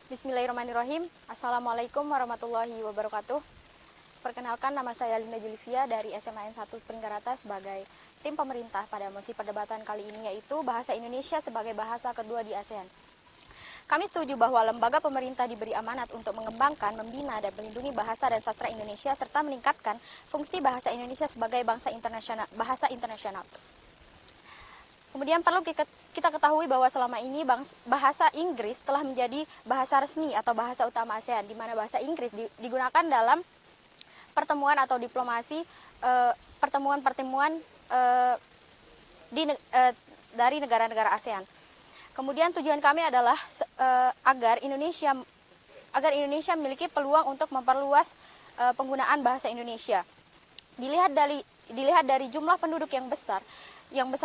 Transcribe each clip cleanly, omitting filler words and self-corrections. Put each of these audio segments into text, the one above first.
Bismillahirrahmanirrahim. Assalamualaikum warahmatullahi wabarakatuh. Perkenalkan, nama saya Linda Julivia dari SMA N1 Peringgarata sebagai tim pemerintah pada mosi perdebatan kali ini, yaitu bahasa Indonesia sebagai bahasa kedua di ASEAN. Kami setuju bahwa lembaga pemerintah diberi amanat untuk mengembangkan, membina, dan melindungi bahasa dan sastra Indonesia serta meningkatkan fungsi bahasa Indonesia sebagai bahasa internasional. Kemudian perlu kita ketahui bahwa selama ini bahasa Inggris telah menjadi bahasa resmi atau bahasa utama ASEAN, di mana bahasa Inggris digunakan dalam pertemuan atau diplomasi, pertemuan-pertemuan dari negara-negara ASEAN. Kemudian tujuan kami adalah agar Indonesia memiliki peluang untuk memperluas penggunaan bahasa Indonesia. Dilihat dari jumlah penduduk yang besar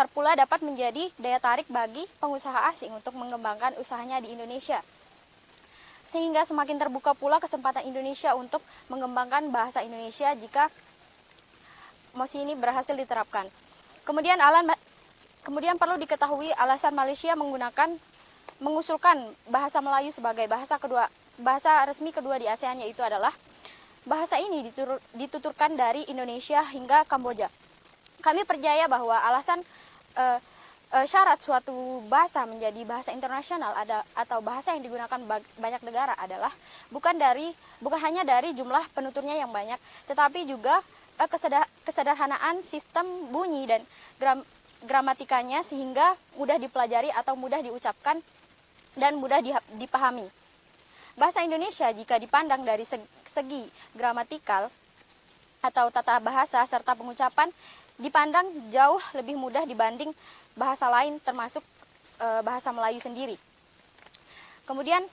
pula dapat menjadi daya tarik bagi pengusaha asing untuk mengembangkan usahanya di Indonesia. Sehingga semakin terbuka pula kesempatan Indonesia untuk mengembangkan bahasa Indonesia jika mosi ini berhasil diterapkan. Kemudian perlu diketahui alasan Malaysia mengusulkan bahasa Melayu sebagai bahasa resmi kedua di ASEAN, yaitu adalah bahasa ini dituturkan dari Indonesia hingga Kamboja. Kami percaya bahwa alasan syarat suatu bahasa menjadi bahasa internasional atau bahasa yang digunakan banyak negara adalah bukan hanya dari jumlah penuturnya yang banyak, tetapi juga kesederhanaan sistem bunyi dan gramatikanya sehingga mudah dipelajari atau mudah diucapkan dan mudah dipahami. Bahasa Indonesia jika dipandang dari segi gramatikal atau tata bahasa serta pengucapan dipandang jauh lebih mudah dibanding bahasa lain, termasuk bahasa Melayu sendiri. Kemudian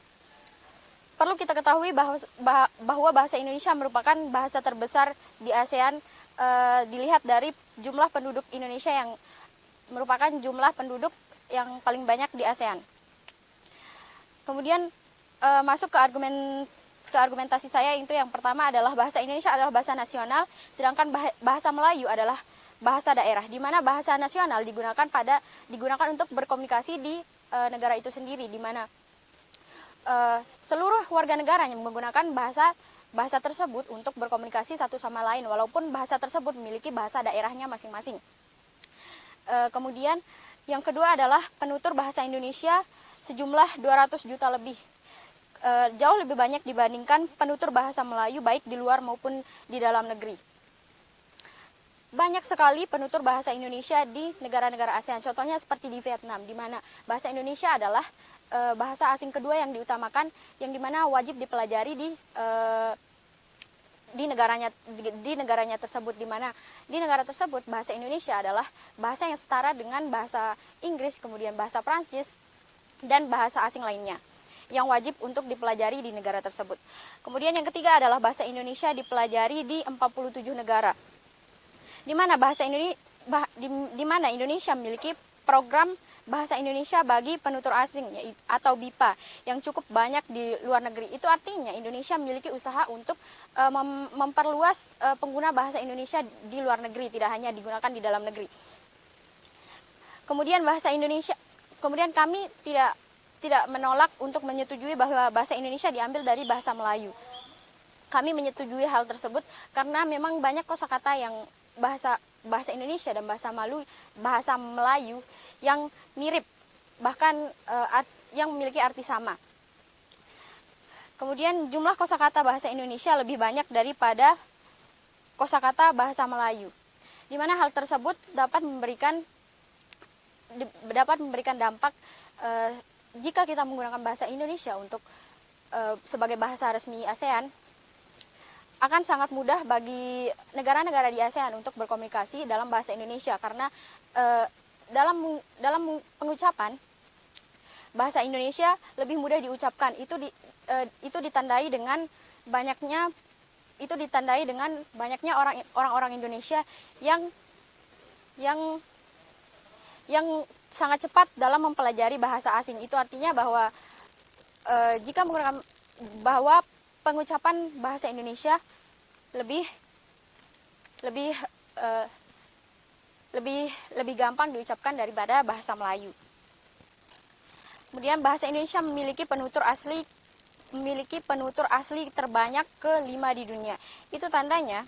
perlu kita ketahui bahwa bahasa Indonesia merupakan bahasa terbesar di ASEAN, dilihat dari jumlah penduduk Indonesia yang merupakan jumlah penduduk yang paling banyak di ASEAN. Kemudian masuk ke argumentasi saya, itu yang pertama adalah bahasa Indonesia adalah bahasa nasional, sedangkan bahasa Melayu adalah bahasa daerah, di mana bahasa nasional digunakan untuk berkomunikasi di negara itu sendiri, di mana seluruh warga negaranya menggunakan bahasa tersebut untuk berkomunikasi satu sama lain, walaupun bahasa tersebut memiliki bahasa daerahnya masing-masing. Kemudian yang kedua adalah penutur bahasa Indonesia sejumlah 200 juta lebih, jauh lebih banyak dibandingkan penutur bahasa Melayu baik di luar maupun di dalam negeri. Banyak sekali penutur bahasa Indonesia di negara-negara ASEAN, contohnya seperti di Vietnam, di mana bahasa Indonesia adalah bahasa asing kedua yang diutamakan, yang dimana wajib dipelajari di negaranya tersebut, di mana di negara tersebut bahasa Indonesia adalah bahasa yang setara dengan bahasa Inggris, kemudian bahasa Prancis, dan bahasa asing lainnya yang wajib untuk dipelajari di negara tersebut. Kemudian yang ketiga adalah bahasa Indonesia dipelajari di 47 negara. Di mana Indonesia memiliki program bahasa Indonesia bagi penutur asing atau BIPA yang cukup banyak di luar negeri. Itu artinya Indonesia memiliki usaha untuk memperluas pengguna bahasa Indonesia di luar negeri, tidak hanya digunakan di dalam negeri. Kemudian kami tidak menolak untuk menyetujui bahwa bahasa Indonesia diambil dari bahasa Melayu. Kami menyetujui hal tersebut karena memang banyak kosakata yang bahasa Indonesia dan bahasa Melayu yang mirip, bahkan yang memiliki arti sama. Kemudian jumlah kosakata bahasa Indonesia lebih banyak daripada kosakata bahasa Melayu, di mana hal tersebut dapat memberikan dampak jika kita menggunakan bahasa Indonesia untuk sebagai bahasa resmi ASEAN. Akan sangat mudah bagi negara-negara di ASEAN untuk berkomunikasi dalam bahasa Indonesia, karena dalam pengucapan bahasa Indonesia lebih mudah diucapkan. Itu ditandai dengan banyaknya orang-orang Indonesia yang sangat cepat dalam mempelajari bahasa asing. Itu artinya bahwa jika menggunakan bahwa pengucapan bahasa Indonesia lebih gampang diucapkan daripada bahasa Melayu. Kemudian bahasa Indonesia memiliki penutur asli memiliki penutur asli terbanyak ke-5 di dunia. Itu tandanya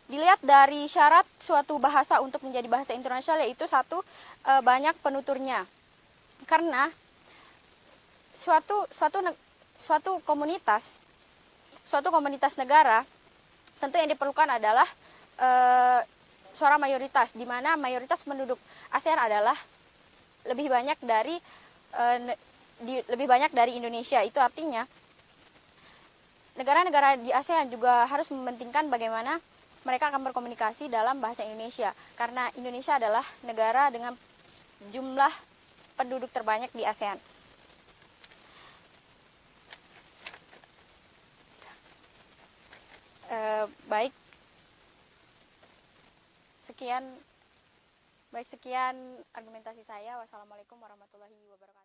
dilihat dari syarat suatu bahasa untuk menjadi bahasa internasional, yaitu satu, banyak penuturnya. Karena suatu komunitas negara, tentu yang diperlukan adalah suara mayoritas, di mana mayoritas penduduk ASEAN adalah lebih banyak dari Indonesia. Itu artinya negara-negara di ASEAN juga harus mementingkan bagaimana mereka akan berkomunikasi dalam bahasa Indonesia, karena Indonesia adalah negara dengan jumlah penduduk terbanyak di ASEAN. Baik, sekian argumentasi saya. Wassalamualaikum warahmatullahi wabarakatuh.